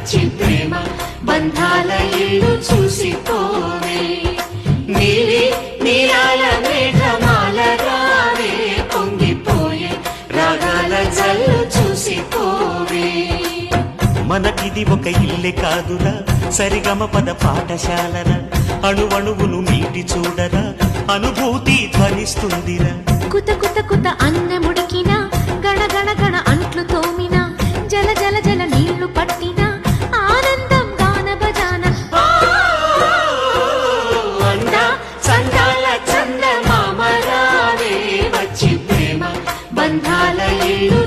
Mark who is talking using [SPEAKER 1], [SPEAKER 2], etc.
[SPEAKER 1] వచ్చి ప్రేమ బంధాల ఇల్లు చూసిపోవే నీలి నీలాల మేఘమాల రావే పొంగిపోయే రాగాల జల్లు చూసిపోవే
[SPEAKER 2] మనకిది ఒక ఇల్లే కాదురా సరిగమ పద పాఠశాలరా అణువణువును మీటి చూడరా అనుభూతి ధ్వనిస్తుందిరా
[SPEAKER 3] కుత కుత కుత అన్నముడికినా గణ గణ గణ అంట్లు తోమినా జల జల జల నీళ్లు పట్టినా ఆనందం గాన భజాన
[SPEAKER 1] అందా చందాల చందమామ రావే వచ్చి ప్రేమ బంధాల ఇల్లు